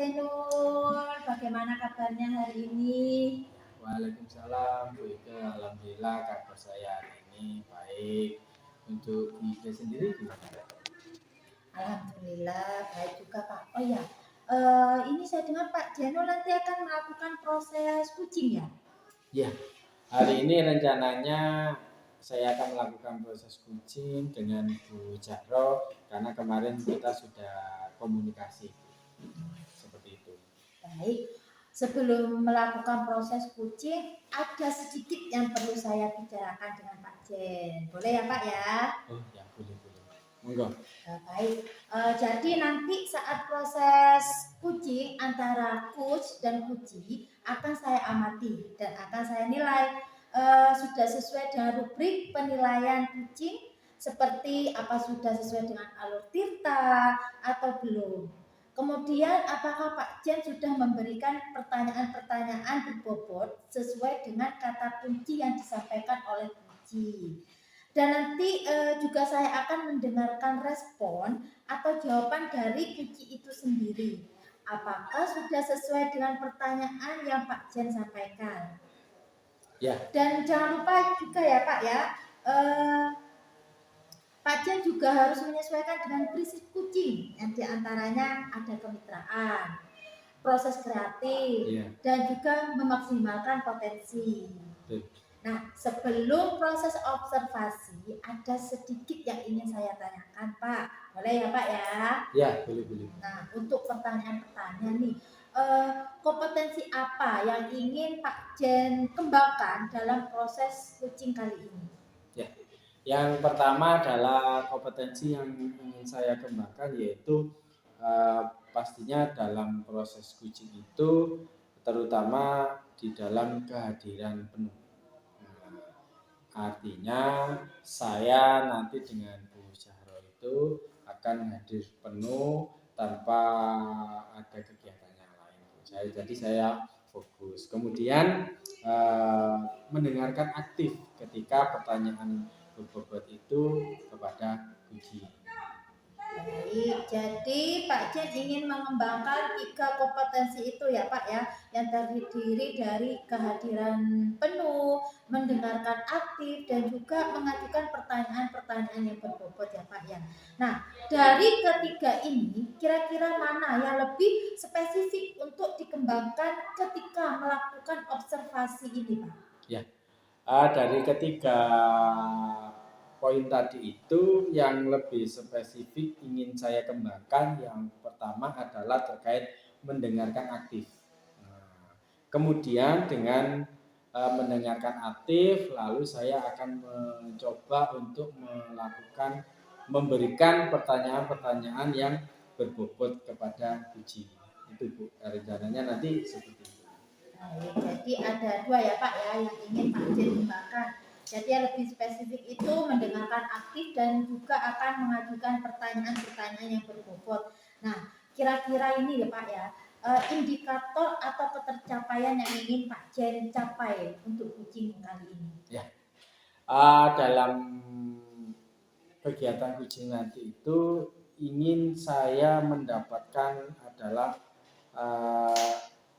Zainul, bagaimana kabarnya hari ini? Waalaikumsalam Bu Ike, alhamdulillah kabar saya hari ini baik. Untuk Bu Ike sendiri gimana? Alhamdulillah baik juga Pak. Oh ya, ini saya dengar Pak Zainul nanti akan melakukan proses kucing ya? Ya, hari ini rencananya saya akan melakukan proses kucing dengan Bu Jahro karena kemarin kita sudah komunikasi seperti itu. Baik, sebelum melakukan proses kucing, ada sedikit yang perlu saya bicarakan dengan Pak Jen. Boleh ya Pak ya? Oh ya, boleh. Monggo. Baik, jadi nanti saat proses kucing antara coach dan kuci akan saya amati dan akan saya nilai sudah sesuai dengan rubrik penilaian kucing seperti apa sudah sesuai dengan alur tinta atau belum. Kemudian apakah Pak Jen sudah memberikan pertanyaan-pertanyaan berbobot sesuai dengan kata kunci yang disampaikan oleh kuci. Dan nanti juga saya akan mendengarkan respon atau jawaban dari kunci itu sendiri. Apakah sudah sesuai dengan pertanyaan yang Pak Jen sampaikan? Ya. Dan jangan lupa juga ya Pak ya, Pak Jen juga harus menyesuaikan dengan prinsip kucing yang diantaranya ada kemitraan, proses kreatif, dan juga memaksimalkan potensi. Nah, sebelum proses observasi, ada sedikit yang ingin saya tanyakan, Pak. Boleh ya, Pak ya? Ya, boleh. Nah, untuk pertanyaan-pertanyaan nih, kompetensi apa yang ingin Pak Jen kembangkan dalam proses kucing kali ini? Ya, yang pertama adalah kompetensi yang ingin saya kembangkan yaitu pastinya dalam proses kucing itu terutama di dalam kehadiran penuh. Artinya saya nanti dengan Bu Jahro itu akan hadir penuh tanpa ada kegiatan yang lain. Jadi saya fokus. Kemudian mendengarkan aktif ketika pertanyaan berbobot itu kepada kucing. Baik, jadi Pak Jen ingin mengembangkan 3 kompetensi itu ya Pak ya, yang terdiri dari kehadiran penuh, mendengarkan aktif, dan juga mengajukan pertanyaan-pertanyaan yang berbobot ya Pak ya. Nah, dari ketiga ini, kira-kira mana yang lebih spesifik untuk dikembangkan ketika melakukan observasi ini Pak? Ya, dari ketiga poin tadi itu yang lebih spesifik ingin saya kembangkan yang pertama adalah terkait mendengarkan aktif. Kemudian dengan mendengarkan aktif lalu saya akan mencoba untuk memberikan pertanyaan-pertanyaan yang berbobot kepada kucing. Itu Bu, rencananya nanti seperti itu. Jadi ada 2 ya Pak ya yang ingin Pak Jen kembangkan. Jadi yang lebih spesifik itu mendengarkan aktif dan juga akan mengajukan pertanyaan-pertanyaan yang berbobot. Nah, kira-kira ini ya Pak ya, indikator atau ketercapaian yang ingin Pak Jen capai untuk kucing kali ini. Ya, dalam kegiatan kucing nanti itu ingin saya mendapatkan adalah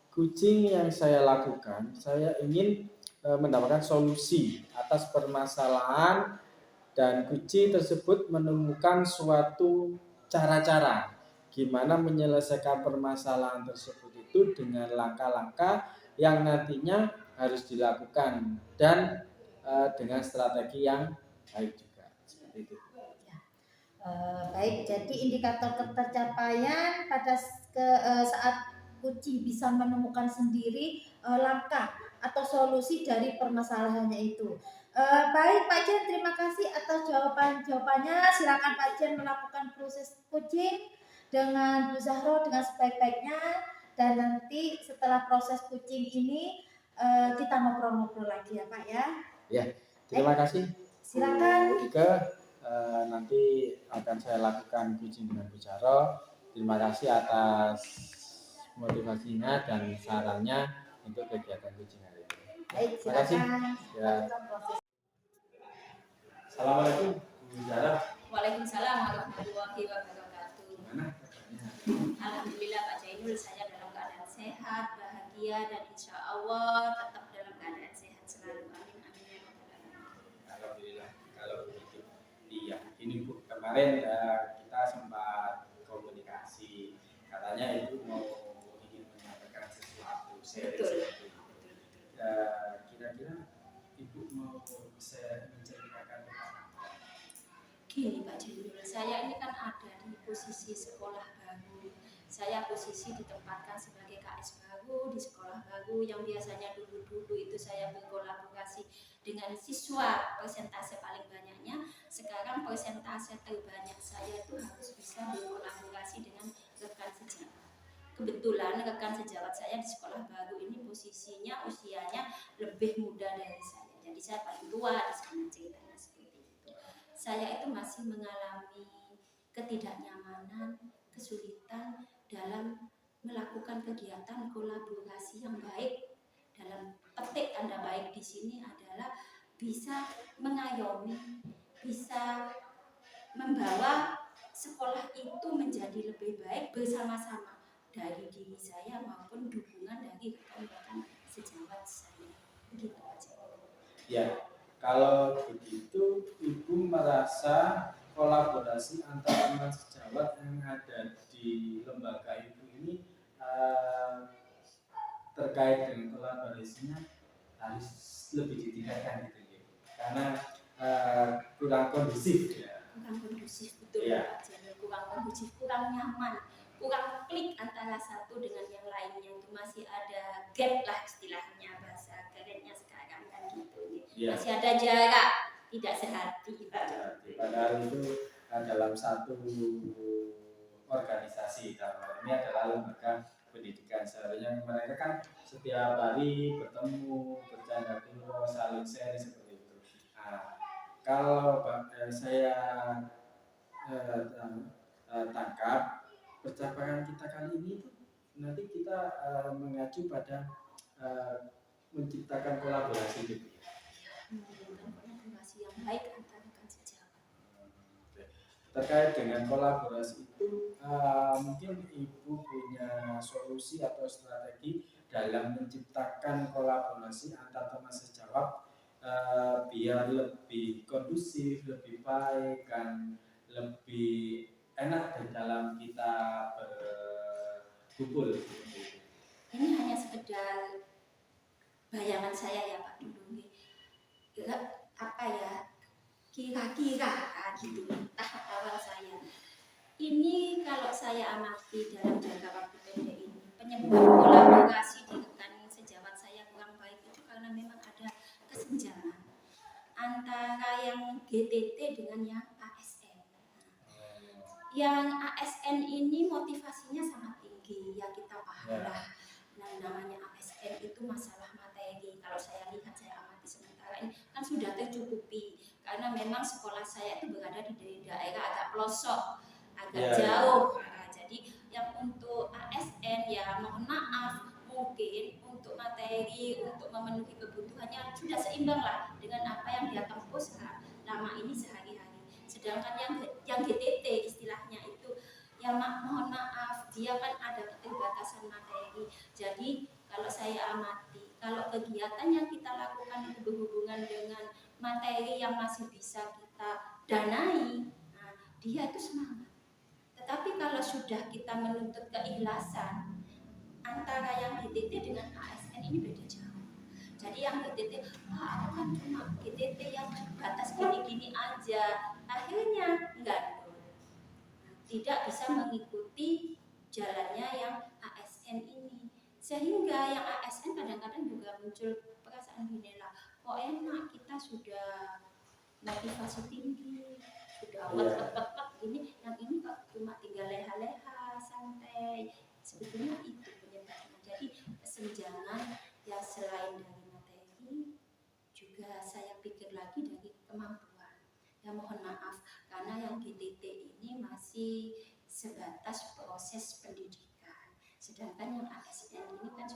kucing yang saya lakukan, saya ingin mendapatkan solusi atas permasalahan dan kucing tersebut menemukan suatu cara-cara gimana menyelesaikan permasalahan tersebut itu dengan langkah-langkah yang nantinya harus dilakukan dan dengan strategi yang baik juga seperti itu. Baik, jadi indikator ketercapaian pada saat kucing bisa menemukan sendiri langkah atau solusi dari permasalahannya itu. Baik Pak Jen, terima kasih atas jawabannya. Silakan Pak Jen melakukan proses kucing dengan Bu Zahro dengan sebaik-baiknya, dan nanti setelah proses kucing ini kita ngobrol-ngobrol lagi ya Pak ya. Ya, terima kasih. Silakan. Nanti akan saya lakukan kucing dengan Bu Jahro. Terima kasih atas motivasinya dan sarannya untuk kegiatan kucing hari ini. Baik, silakan. Ya. Assalamualaikum Bu Jahro. Waalaikumsalam warahmatullahi wabarakatuh. Alhamdulillah Pak Zainul, saya bahagia dan insya Allah tetap dalam keadaan sehat selalu. Amin amin ya rabbal alamin. Alhamdulillah kalau begitu. Iya, ini Bu, kemarin kita sempat komunikasi. Katanya Ibu mau ingin menyampaikan sesuatu, sharing Betul. seperti itu. Kira-kira Ibu mau menceritakan apa? Gini Pak Jendul, saya ini kan ada di posisi sekolah baru. Saya posisi ditempatkan sebagai KS baru di sekolah baru yang biasanya dulu-dulu itu saya berkolaborasi dengan siswa persentase paling banyaknya. Sekarang persentase terbanyak saya itu harus bisa berkolaborasi dengan rekan sejawat. Kebetulan rekan sejawat saya di sekolah baru ini posisinya usianya lebih muda dari saya. Jadi saya paling tua di sana ceritanya seperti itu. Saya itu masih mengalami ketidaknyamanan, kesulitan dalam melakukan kegiatan kolaborasi yang baik. Dalam petik tanda baik di sini adalah bisa mengayomi, bisa membawa sekolah itu menjadi lebih baik bersama-sama dari diri saya maupun dukungan dari rekan-rekan sejawat saya. Begitu aja. Ya, kalau begitu Ibu merasa kolaborasi antara teman sejawat yang ada di lembaga Ibu ini terkait dengan kolaborasinya harus lebih ditingkatkan gitu ya, karena kurang kondusif ya. Kurang kondusif betul Ya. Pak Jenel, kurang kondusif, kurang nyaman, kurang klik antara satu dengan yang lainnya, itu masih ada gap lah istilahnya bahasa kerennya sekarang kan gitu ya. Masih ada jarak, tidak sehati Pak. Padahal itu dalam satu organisasi, dalam ini adalah lembaga pendidikan. Seharusnya mereka kan setiap hari bertemu, bercanda dulu, saling share seperti itu. Nah, kalau saya tangkap percakapan kita kali ini itu nanti kita mengacu pada menciptakan kolaborasi gitu. Memberikan kolaborasi yang baik antara rekan sejawat. Terkait dengan kolaborasi itu, mungkin Ibu punya solusi atau strategi dalam menciptakan kolaborasi antar teman sejawat biar lebih kondusif, lebih baik, dan lebih enak di dalam kita berkumpul. Ini hanya sekedar bayangan saya ya Pak Dudung. Apa ya? Kira-kira gitu tahap awal saya. Ini kalau saya amati dalam jangka waktu pendek ini, penyebab kolaborasi di rekan sejawat saya kurang baik itu karena memang ada kesenjangan antara yang GTT dengan yang ASN. Yang ASN ini motivasinya sangat tinggi, ya kita paham lah. Nah, namanya ASN itu masalah materi. Kalau saya lihat, saya amati sementara ini kan sudah tercukupi karena memang sekolah saya itu berada di daerah agak pelosok, agak jauh. Nah, jadi yang untuk ASN ya mohon maaf, mungkin untuk materi, untuk memenuhi kebutuhannya sudah seimbang lah dengan apa yang dia tempuh selama ini sehari-hari. Sedangkan yang GTT istilahnya itu ya mohon maaf, dia kan ada keterbatasan materi. Jadi kalau saya amati, kalau kegiatan yang kita lakukan itu berhubungan dengan materi yang masih bisa kita danai, nah, dia itu semangat. Tetapi kalau sudah kita menuntut keikhlasan, antara yang GTT dengan ASN ini beda jauh. Jadi yang GTT, aku kan cuma GTT yang batas gini-gini aja, akhirnya enggak, tidak bisa mengikuti jalannya yang ASN ini. Sehingga yang ASN kadang-kadang juga muncul perasaan gini lah, kok enak kita sudah motivasi tinggi, sudah wet-wet ini, yang ini kok cuma tinggal leha-leha, santai. Sebetulnya itu penyebabnya. Jadi kesenjangan ya selain dari materi, juga saya pikir lagi dari kemampuan. Ya mohon maaf, karena yang GTT ini masih sebatas proses pendidikan. Sedangkan yang ASN ini kan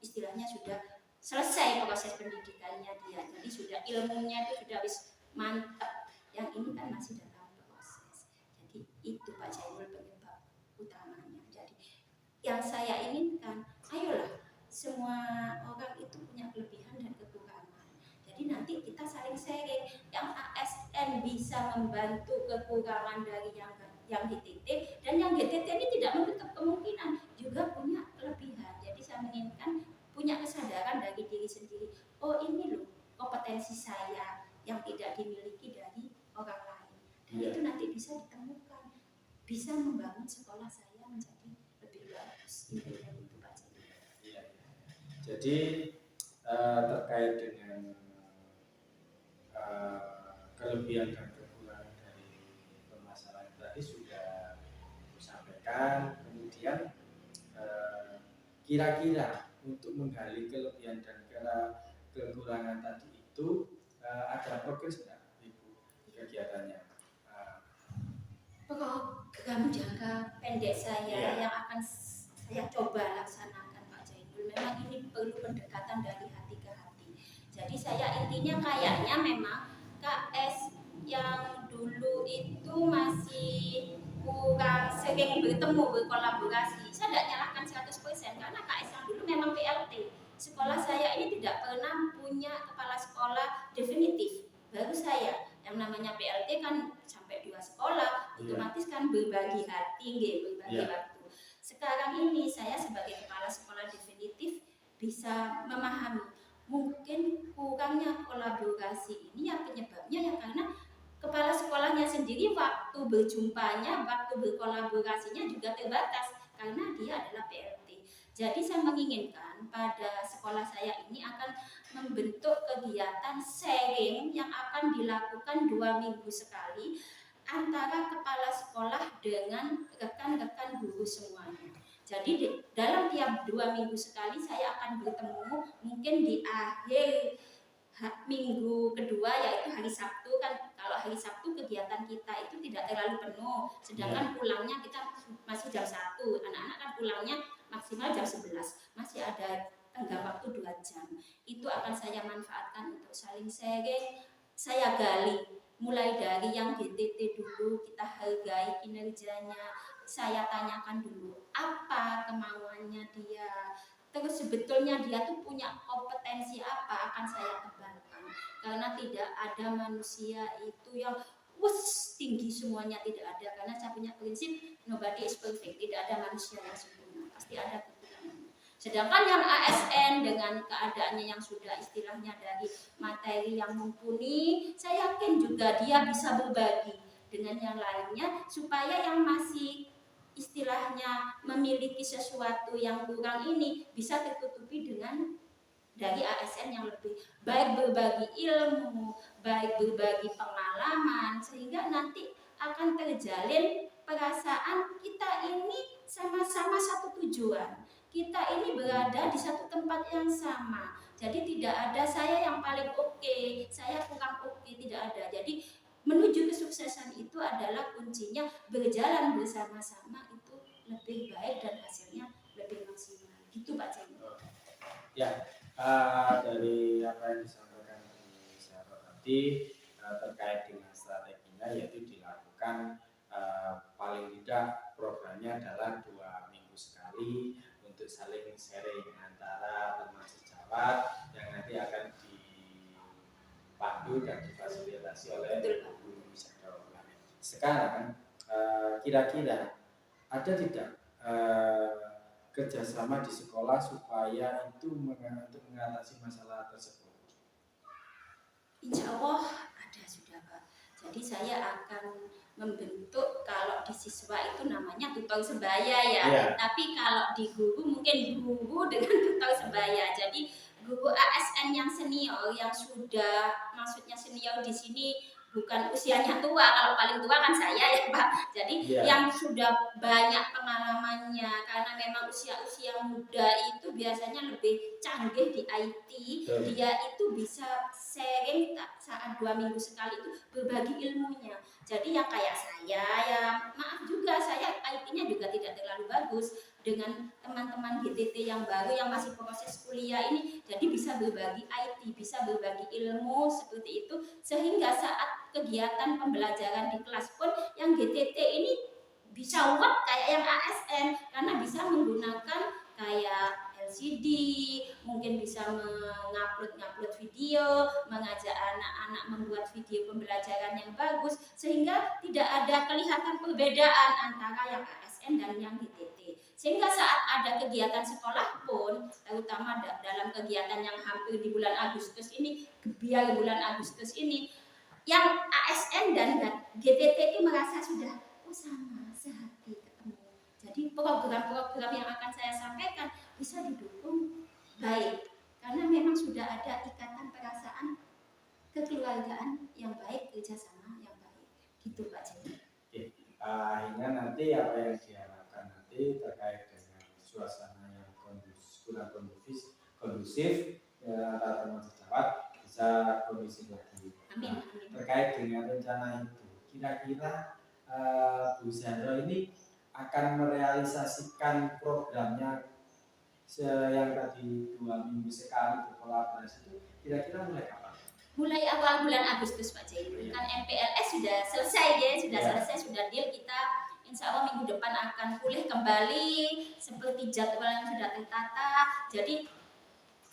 istilahnya sudah selesai proses pendidikannya dia. Jadi sudah ilmunya itu sudah mantap. Yang ini kan masih dalam proses. Jadi itu Pak Jainul penyebab utamanya. Jadi yang saya inginkan, ayolah semua saling sharing. Yang ASN bisa membantu kekurangan dari yang GTT, dan yang GTT ini tidak menutup kemungkinan juga punya kelebihan. Jadi saya menginginkan punya kesadaran dari diri sendiri. Oh, ini loh kompetensi saya yang tidak dimiliki dari orang lain. Dan Iya. itu nanti bisa ditemukan, bisa membangun sekolah saya menjadi lebih bagus. Intinya itu Pak Jadi. Iya. Jadi terkait dengan kelebihan dan kekurangan dari permasalahan tadi sudah disampaikan. Kemudian kira-kira untuk menggali kelebihan dan kekurangan tadi itu ada progres nggak Ibu kegiatannya? Program jangka pendek saya Iya. yang akan saya coba laksanakan Pak Jainul, memang ini perlu pendekatan dari hati ke hati. Jadi saya intinya kayaknya memang KS yang dulu itu masih kurang sering bertemu, berkolaborasi. Saya tidak nyalahkan 100% karena KS yang dulu memang PLT. Sekolah saya ini tidak pernah punya kepala sekolah definitif. Baru saya, yang namanya PLT kan sampai 2 sekolah, otomatis kan berbagi hati, berbagi waktu. Sekarang ini saya sebagai kepala sekolah definitif bisa memahami mungkin kurangnya kolaborasi ini yang penyebabnya ya karena kepala sekolahnya sendiri waktu berjumpanya, waktu berkolaborasinya juga terbatas karena dia adalah PLT. Jadi saya menginginkan pada sekolah saya ini akan membentuk kegiatan sharing yang akan dilakukan 2 minggu sekali antara kepala sekolah dengan rekan-rekan guru semuanya. Jadi dalam tiap 2 minggu sekali saya akan bertemu mungkin di akhir minggu kedua, yaitu hari Sabtu. Kan kalau hari Sabtu kegiatan kita itu tidak terlalu penuh, sedangkan pulangnya kita masih jam 1. Anak-anak kan pulangnya maksimal jam 11, masih ada tenggang waktu 2 jam. Itu akan saya manfaatkan untuk saling sharing. Saya gali mulai dari yang GTT dulu, kita hargai kinerjanya, saya tanyakan dulu apa kemauannya dia, terus sebetulnya dia tuh punya kompetensi apa, akan saya kembangkan. Karena tidak ada manusia itu yang tinggi semuanya, tidak ada. Karena saya punya prinsip nobody is perfect, tidak ada manusia yang sempurna, pasti ada kekurangan. Sedangkan yang ASN dengan keadaannya yang sudah istilahnya dari materi yang mumpuni, saya yakin juga dia bisa berbagi dengan yang lainnya supaya yang masih istilahnya memiliki sesuatu yang kurang ini bisa tertutupi dengan dari ASN yang lebih baik, berbagi ilmu, baik berbagi pengalaman, sehingga nanti akan terjalin perasaan kita ini sama-sama satu tujuan. Kita ini berada di satu tempat yang sama. Jadi tidak ada saya yang paling oke, saya kurang oke, tidak ada. Jadi menuju kesuksesan itu adalah kuncinya berjalan bersama-sama, itu lebih baik dan hasilnya lebih maksimal. Gitu Pak Ceng. Ya, dari apa yang disampaikan di Sarah tadi terkait dengan strateginya, yaitu dilakukan paling tidak programnya adalah 2 minggu sekali untuk saling sharing antara teman sejawat yang nanti akan dipandu dan difasilitasi oleh guru sektor. Sekarang kira-kira ada tidak kerjasama di sekolah supaya itu untuk mengatasi masalah tersebut? Insya Allah ada sudah Pak. Jadi saya akan membentuk, kalau di siswa itu namanya tutor sebaya ya. Tapi kalau di guru mungkin guru dengan tutor sebaya. Jadi guru ASN yang senior, yang sudah maksudnya senior di sini bukan usianya tua, kalau paling tua kan saya ya Pak. Jadi yang sudah banyak pengalamannya, karena memang usia-usia muda itu biasanya lebih canggih di IT, dia itu bisa sharing saat 2 minggu sekali itu berbagi ilmunya. Jadi yang kayak saya ya maaf juga, saya IT-nya juga tidak terlalu bagus, dengan teman-teman GTT yang baru yang masih proses kuliah ini, jadi bisa berbagi IT, bisa berbagi ilmu seperti itu, sehingga saat kegiatan pembelajaran di kelas pun yang GTT ini bisa kayak yang ASN, karena bisa menggunakan kayak CD, mungkin bisa mengupload video, mengajak anak-anak membuat video pembelajaran yang bagus, sehingga tidak ada kelihatan perbedaan antara yang ASN dan yang DTT. Sehingga saat ada kegiatan sekolah pun, terutama dalam kegiatan yang hampir di bulan Agustus ini, gebiar bulan Agustus ini, yang ASN dan GTT itu merasa sudah sama, sehati, ketemu. Jadi program-program yang akan saya sampaikan bisa didukung baik, karena memang sudah ada ikatan perasaan kekeluargaan yang baik, kerjasama yang baik. Gitu Pak Jenny. Akhirnya nanti apa yang diharapkan nanti terkait dengan suasana yang kondusif antara teman sejawat bisa kondusif lagi. Amin. Terkait dengan rencana itu, kira-kira Bu Zahra ini akan merealisasikan programnya yang tadi 2 minggu sekali berkolaborasi itu kira-kira mulai kapan? Mulai awal bulan Agustus Pak Jainul. Kan MPLS sudah selesai ya, selesai, sudah deal, kita insya Allah minggu depan akan pulih kembali seperti jadwal yang sudah tertata. Jadi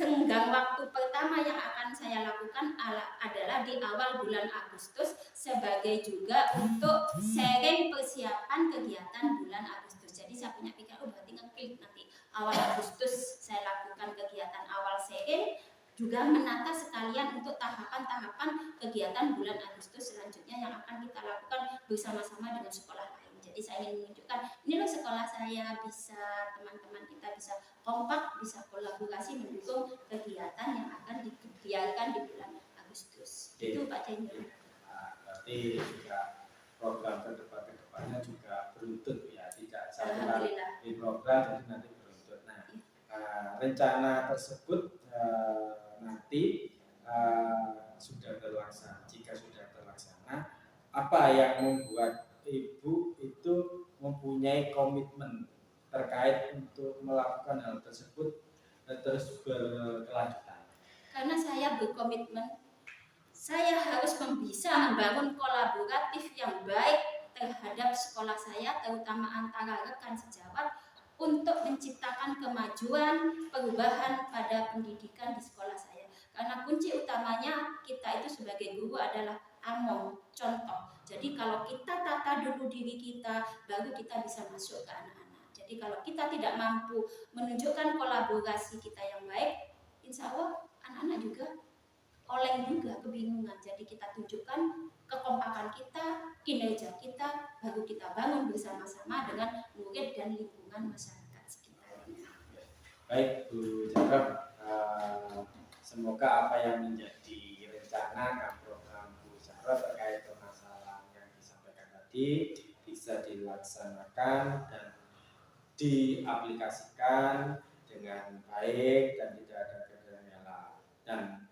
tenggang waktu pertama yang akan saya lakukan adalah di awal bulan Agustus, sebagai juga untuk sharing persiapan kegiatan bulan Agustus. Jadi saya punya pikiran, berarti ngeklik nanti awal Agustus saya lakukan kegiatan awal sharing, juga menata sekalian untuk tahapan-tahapan kegiatan bulan Agustus selanjutnya yang akan kita lakukan bersama-sama dengan sekolah lain. Jadi saya ingin menunjukkan, ini loh sekolah saya, bisa teman-teman kita bisa kompak, bisa kolaborasi mendukung kegiatan yang akan dibiarkan di bulan Agustus. Itu Pak Jenny. Berarti juga program kedepannya juga beruntut ya, tidak satu kali di program, jadi nanti beruntut. Nah, rencana tersebut nanti sudah terlaksana. Jika sudah terlaksana, apa yang membuat Ibu itu mempunyai komitmen terkait untuk melakukan hal tersebut terus berkelanjutan? Karena saya berkomitmen, saya harus bisa membangun kolaboratif yang baik terhadap sekolah saya, terutama antara rekan sejawat, untuk menciptakan kemajuan, perubahan pada pendidikan di sekolah saya. Karena kunci utamanya kita itu sebagai guru adalah among, contoh. Jadi kalau kita tata dulu diri kita, baru kita bisa masuk ke anak-anak. Jadi kalau kita tidak mampu menunjukkan kolaborasi kita yang baik, insya Allah anak-anak juga oleng juga, kebingungan. Jadi kita tunjukkan kekompakan kita, kinerja kita, baru kita bangun bersama-sama dengan murid dan lingkungan masyarakat sekitar. Baik Bu Zahra, semoga apa yang menjadi rencana program Bu Zahra terkait permasalahan yang disampaikan tadi bisa dilaksanakan dan diaplikasikan dengan baik dan tidak ada kendala, dan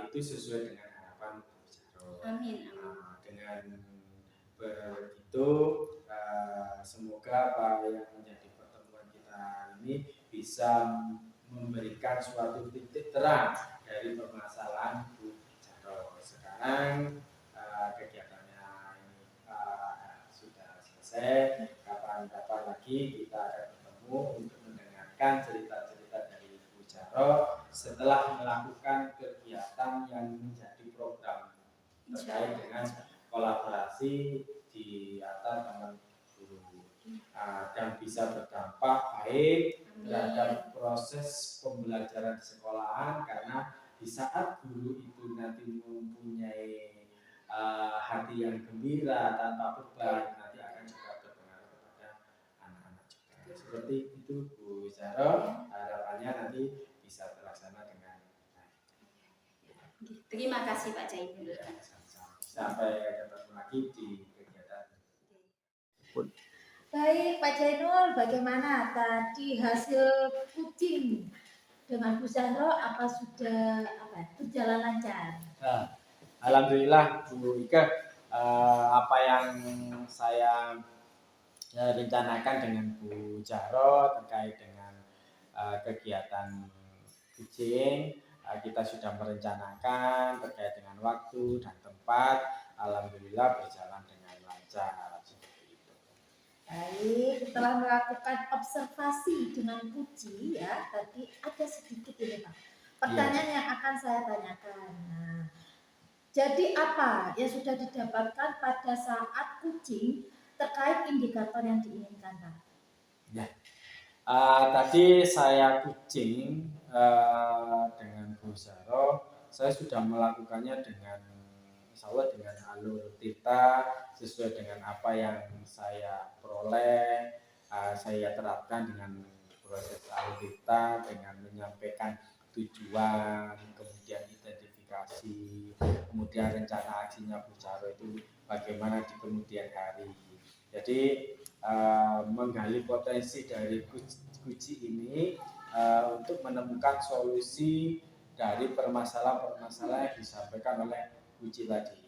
itu sesuai dengan harapan Bu Zahra. Amin. Dengan begitu semoga apa yang menjadi pertemuan kita ini bisa memberikan suatu titik terang dari permasalahan Bu Zahra. Sekarang kegiatannya ini sudah selesai. Kapan-kapan lagi kita akan bertemu untuk mendengarkan cerita-cerita dari Bu Zahra setelah melakukan kegiatan yang menjadi program terkait dengan kolaborasi di antar teman guru, dan bisa berdampak baik terhadap proses pembelajaran di sekolahan, karena di saat guru itu nanti mempunyai hati yang gembira tanpa beban, nanti akan juga berpengaruh kepada anak-anak juga. Seperti itu Bu Zahra, harapannya nanti bisa terlaksana dengan baik. Terima kasih Pak Jainul. Sampai ketemu lagi di kegiatan. Baik Pak Jainul, bagaimana tadi hasil coaching dengan Bu Zahra, apa sudah berjalan lancar? Alhamdulillah Bu Ika, apa yang saya rencanakan dengan Bu Zahra terkait dengan kegiatan coaching, kita sudah merencanakan terkait dengan waktu dan tempat. Alhamdulillah berjalan dengan lancar seperti itu. Baik, setelah melakukan observasi dengan kuci ya, tadi ada sedikit ini Pak. Pertanyaan yang akan saya tanyakan. Nah, jadi apa yang sudah didapatkan pada saat kucing terkait indikator yang diinginkan Pak? Ya. Tadi saya kucing dengan Bu Zaro, saya sudah melakukannya dengan insya Allah dengan alur tita sesuai dengan apa yang saya peroleh. Saya terapkan dengan proses alur tita dengan menyampaikan tujuan, kemudian identifikasi, kemudian rencana aksinya Bu Zaro itu bagaimana di kemudian hari. Jadi menggali potensi dari kuci ini untuk menemukan solusi dari permasalahan-permasalahan yang disampaikan oleh kuci tadi.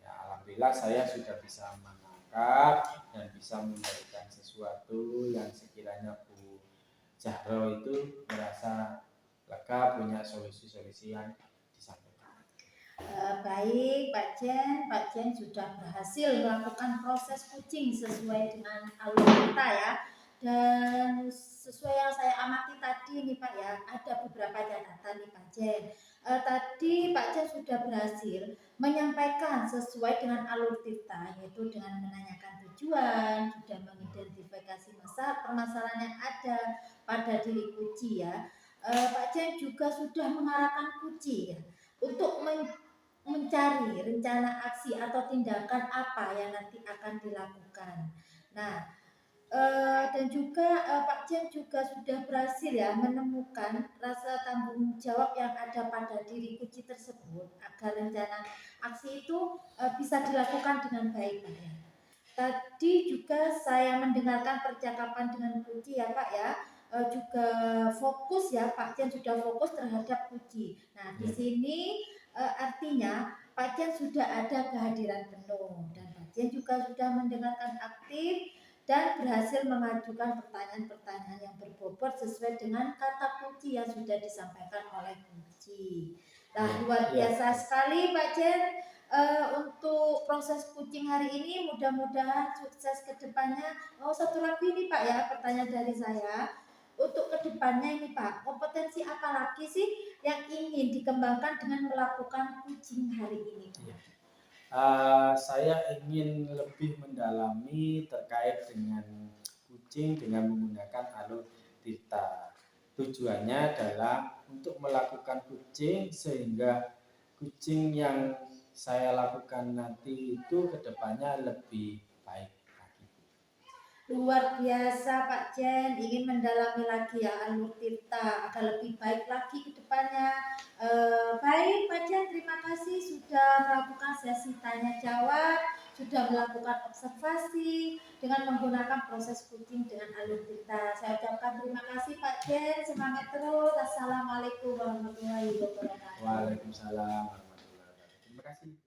Ya, alhamdulillah saya sudah bisa menangkap dan bisa memberikan sesuatu yang sekiranya Bu Zahro itu merasa lega punya solusi-solusi yang disampaikan. Baik Pak Jen sudah berhasil melakukan proses kucing sesuai dengan alur kita ya. Dan sesuai yang saya amati tadi nih Pak ya, ada beberapa catatan nih Pak Jen. Tadi Pak Jen sudah berhasil menyampaikan sesuai dengan alur kita, yaitu dengan menanyakan tujuan, sudah mengidentifikasi permasalahan yang ada pada diri kuci ya. Pak Jen juga sudah mengarahkan kuci ya untuk mencari rencana aksi atau tindakan apa yang nanti akan dilakukan. Nah, dan juga Pak Jen juga sudah berhasil ya menemukan rasa tanggung jawab yang ada pada diri kuci tersebut agar rencana aksi itu bisa dilakukan dengan baik Pak ya. Tadi juga saya mendengarkan percakapan dengan kuci ya Pak ya, juga fokus ya Pak Jen sudah fokus terhadap kuci. Nah di sini artinya Pak Jen sudah ada kehadiran penuh dan Pak Jen juga sudah mendengarkan aktif dan berhasil mengajukan pertanyaan-pertanyaan yang berbobot sesuai dengan kata kunci yang sudah disampaikan oleh kunci. Nah luar biasa sekali Pak Jen untuk proses kucing hari ini, mudah-mudahan sukses ke depannya. Oh satu lagi nih Pak ya pertanyaan dari saya. Untuk kedepannya ini Pak, kompetensi apa lagi sih yang ingin dikembangkan dengan melakukan kucing hari ini? Saya ingin lebih mendalami terkait dengan kucing dengan menggunakan alur tita. Tujuannya adalah untuk melakukan kucing sehingga kucing yang saya lakukan nanti itu kedepannya lebih baik lagi. Luar biasa Pak Jen, ingin mendalami lagi ya alur tita agar lebih baik lagi ke depannya. Baik Pak Jen, terima kasih sudah melakukan sesi tanya jawab, sudah melakukan observasi dengan menggunakan proses kucing dengan alur tita. Saya ucapkan terima kasih Pak Jen, semangat terus. Assalamualaikum warahmatullahi wabarakatuh. Waalaikumsalam warahmatullahi wabarakatuh. Terima kasih.